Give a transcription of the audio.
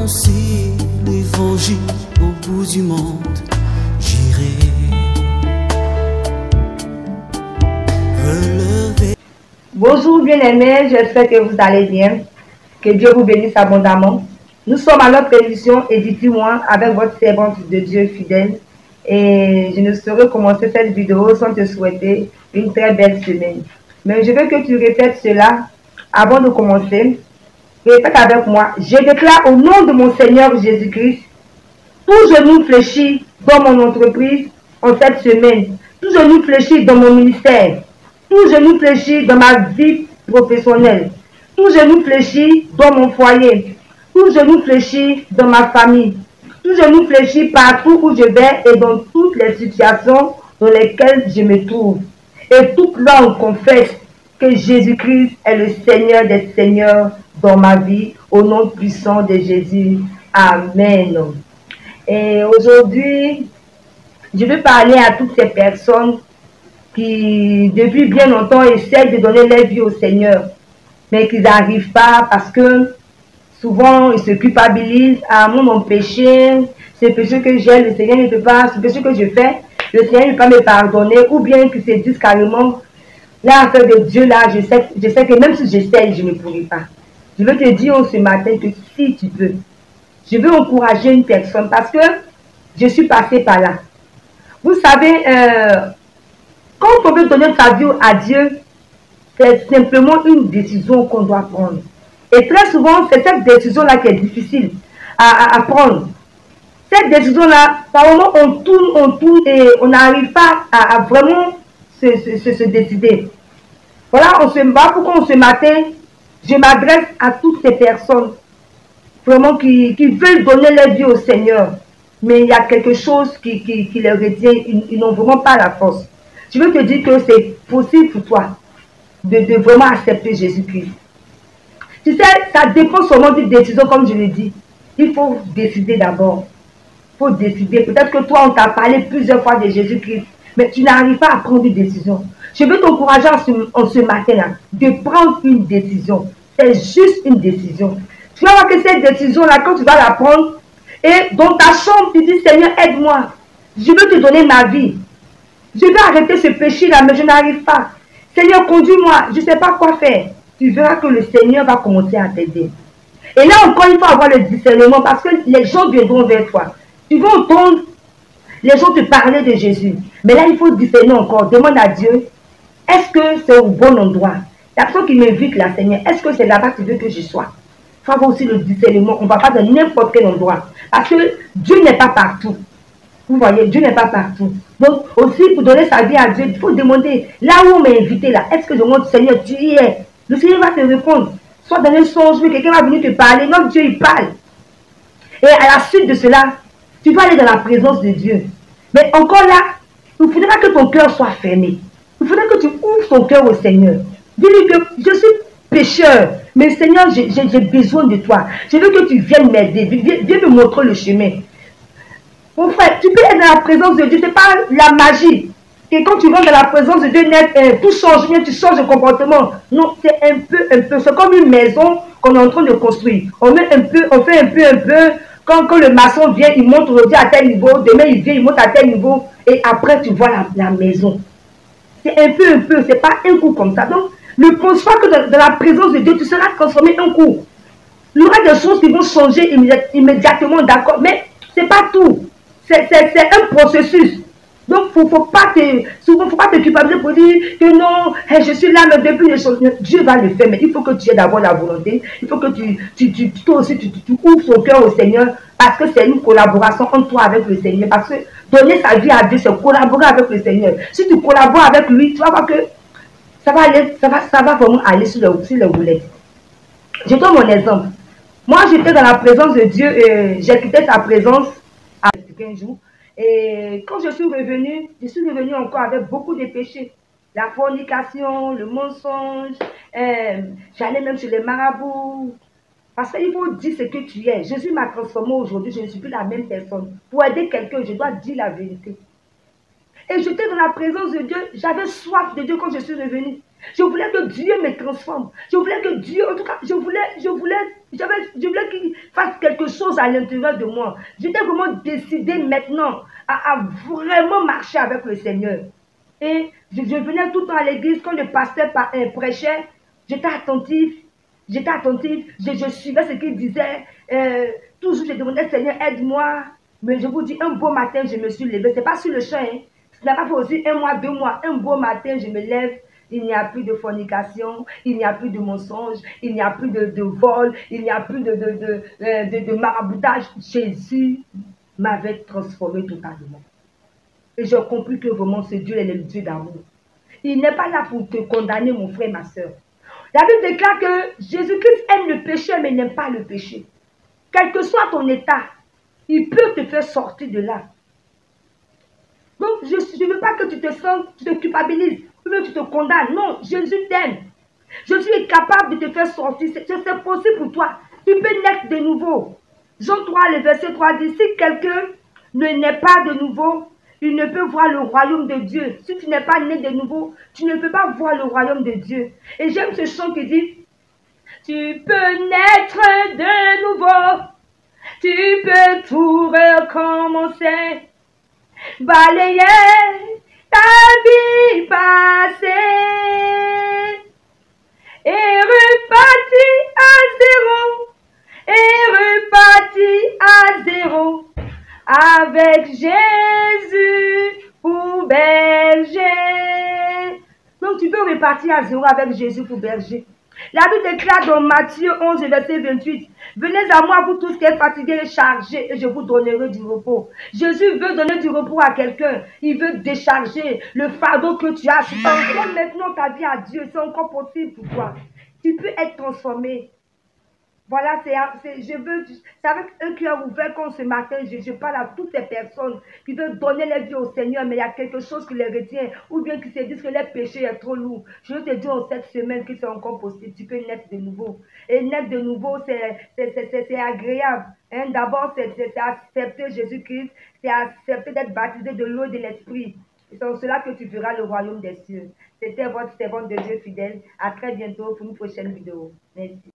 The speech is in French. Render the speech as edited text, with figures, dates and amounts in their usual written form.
annoncer l'évangile au bout du monde, j'irai relever. Bonjour bien-aimés, j'espère que vous allez bien. Que Dieu vous bénisse abondamment. Nous sommes à notre émission Édite-moi avec votre servante de Dieu fidèle. Et je ne saurais commencer cette vidéo sans te souhaiter une très belle semaine. Mais je veux que tu répètes cela avant de commencer. Répète avec moi. Je déclare au nom de mon Seigneur Jésus-Christ, tout genou fléchit dans mon entreprise en cette semaine. Tout genou fléchit dans mon ministère. Tout genou fléchit dans ma vie professionnelle. Tout genou fléchit dans mon foyer. Tout genou fléchit dans ma famille. Tout genou fléchit partout où je vais et dans toutes les situations dans lesquelles je me trouve. Et toute langue confesse que Jésus-Christ est le Seigneur des Seigneurs dans ma vie, au nom puissant de Jésus. Amen. Et aujourd'hui, je veux parler à toutes ces personnes qui, depuis bien longtemps, essaient de donner leur vie au Seigneur, mais qu'ils n'arrivent pas parce que souvent, ils se culpabilisent. Ah, moi, mon péché, ce péché que j'ai, le Seigneur ne peut pas, ce péché que je fais, le Seigneur ne peut pas me pardonner, ou bien qu'ils se disent carrément, là, affaire de Dieu, là, je sais que même si j'essaie, je ne pourrai pas. Je veux te dire ce matin que si tu peux, je veux encourager une personne parce que je suis passée par là. Vous savez, quand on veut donner sa vie à Dieu, c'est simplement une décision qu'on doit prendre. Et très souvent, c'est cette décision-là qui est difficile à prendre. Cette décision-là, par moment, on tourne et on n'arrive pas à vraiment se décider. Voilà, on se bat pour ce matin, je m'adresse à toutes ces personnes vraiment qui veulent donner leur vie au Seigneur. Mais il y a quelque chose qui les retient, ils n'ont vraiment pas la force. Je veux te dire que c'est possible pour toi de vraiment accepter Jésus-Christ. Tu sais, ça dépend seulement d'une décision, comme je l'ai dit. Il faut décider d'abord. Il faut décider. Peut-être que toi, on t'a parlé plusieurs fois de Jésus-Christ, mais tu n'arrives pas à prendre une décision. Je veux t'encourager en ce matin-là de prendre une décision. C'est juste une décision. Tu vas voir que cette décision-là, quand tu vas la prendre, et dans ta chambre, tu dis, Seigneur, aide-moi. Je veux te donner ma vie. Je vais arrêter ce péché-là, mais je n'arrive pas. Seigneur, conduis-moi. Je ne sais pas quoi faire. Tu verras que le Seigneur va commencer à t'aider. Et là encore, il faut avoir le discernement parce que les gens viendront vers toi. Tu vas entendre les gens te parler de Jésus. Mais là, il faut discerner encore. Demande à Dieu, est-ce que c'est au bon endroit? La personne qui m'invite là, Seigneur, est-ce que c'est là-bas que tu veux que je sois? Il faut avoir aussi le discernement. On ne va pas dans n'importe quel endroit. Parce que Dieu n'est pas partout. Vous voyez, Dieu n'est pas partout. Donc, aussi, pour donner sa vie à Dieu, il faut demander, là où on m'a invité là, est-ce que je demande, Seigneur, tu y es? Le Seigneur va te répondre. Soit dans un songe, mais quelqu'un va venir te parler. Non, Dieu, il parle. Et à la suite de cela, tu vas aller dans la présence de Dieu. Mais encore là, il ne faudra que ton cœur soit fermé. Il faudra que tu ouvres ton cœur au Seigneur. Dis-lui que je suis pécheur, mais Seigneur, j'ai besoin de toi. Je veux que tu viennes m'aider. Viens me montrer le chemin. Mon frère, tu peux être dans la présence de Dieu. Ce n'est pas la magie. Et quand tu vas dans la présence de Dieu, tout change, bien, tu changes de comportement. Non, c'est un peu. C'est comme une maison qu'on est en train de construire. On met un peu, on fait un peu. Quand le maçon vient, il monte aujourd'hui à tel niveau. Demain, il vient, il monte à tel niveau. Et après, tu vois la maison. C'est un peu. C'est pas un coup comme ça. Donc, ne pense pas que dans la présence de Dieu, tu seras transformé un coup. Il y aura des choses qui vont changer immédiatement, d'accord. Mais ce n'est pas tout. C'est un processus. Donc, il ne faut pas te culpabiliser pour dire que non, je suis là, mais depuis les choses, Dieu va le faire. Mais il faut que tu aies d'abord la volonté. Il faut que toi aussi, tu ouvres ton cœur au Seigneur parce que c'est une collaboration entre toi avec le Seigneur. Parce que donner sa vie à Dieu, c'est collaborer avec le Seigneur. Si tu collabores avec lui, tu vas voir que ça va vraiment aller sur les roulettes. Je donne mon exemple. Moi, j'étais dans la présence de Dieu et j'ai quitté sa présence à 15 jours. Et quand je suis revenue encore avec beaucoup de péchés. La fornication, le mensonge, j'allais même chez les marabouts. Parce qu'il faut dire ce que tu es. Jésus m'a transformé aujourd'hui, je ne suis plus la même personne. Pour aider quelqu'un, je dois dire la vérité. Et j'étais dans la présence de Dieu, j'avais soif de Dieu quand je suis revenue. Je voulais que Dieu me transforme. Je voulais que Dieu, en tout cas, je voulais qu'il fasse quelque chose chose à l'intérieur de moi. J'étais vraiment décidée maintenant à vraiment marcher avec le Seigneur. Et je venais tout le temps à l'église, quand le pasteur prêchait, j'étais attentive, je suivais ce qu'il disait. Toujours je demandais, Seigneur, aide-moi. Mais je vous dis, un beau matin, je me suis levée. Ce n'est pas sur le champ, hein. Ce n'a pas fait aussi 1 mois, 2 mois. Un beau matin, je me lève. Il n'y a plus de fornication, il n'y a plus de mensonge, il n'y a plus de vol, il n'y a plus de maraboutage. Jésus m'avait transformé totalement. Et j'ai compris que vraiment ce Dieu est le Dieu d'amour. Il n'est pas là pour te condamner, mon frère, ma soeur. La Bible déclare que Jésus-Christ aime le péché, mais n'aime pas le péché. Quel que soit ton état, il peut te faire sortir de là. Donc, je ne veux pas que tu te sens, tu te culpabilises, ou que tu te condamnes. Non, Jésus t'aime. Je suis capable de te faire sortir. C'est possible pour toi. Tu peux naître de nouveau. Jean 3, le verset 3 dit, si quelqu'un ne naît pas de nouveau, il ne peut voir le royaume de Dieu. Si tu n'es pas né de nouveau, tu ne peux pas voir le royaume de Dieu. Et j'aime ce chant qui dit, tu peux naître de nouveau, tu peux tout recommencer, balayer ta vie passée et repartir à zéro, avec Jésus pour berger. Donc tu peux repartir à zéro avec Jésus pour berger. La Bible déclare dans Matthieu 11, verset 28, « Venez à moi, vous tous qui êtes fatigués et chargés, et je vous donnerai du repos. » Jésus veut donner du repos à quelqu'un. Il veut décharger le fardeau que tu as. Si tu encore maintenant ta vie à Dieu, c'est encore possible pour toi. Tu peux être transformé. Voilà, c'est avec un cœur ouvert comme ce matin, je parle à toutes ces personnes qui veulent donner leur vie au Seigneur, mais il y a quelque chose qui les retient, ou bien qui se disent que leur péché est trop lourd. Je veux te dire en cette semaine que c'est encore possible, tu peux naître de nouveau. Et naître de nouveau, c'est agréable. Hein? D'abord, c'est accepter Jésus-Christ, c'est accepter d'être baptisé de l'eau et de l'esprit. C'est en cela que tu verras le royaume des cieux. C'était votre servante de Dieu fidèle. À très bientôt pour une prochaine vidéo. Merci.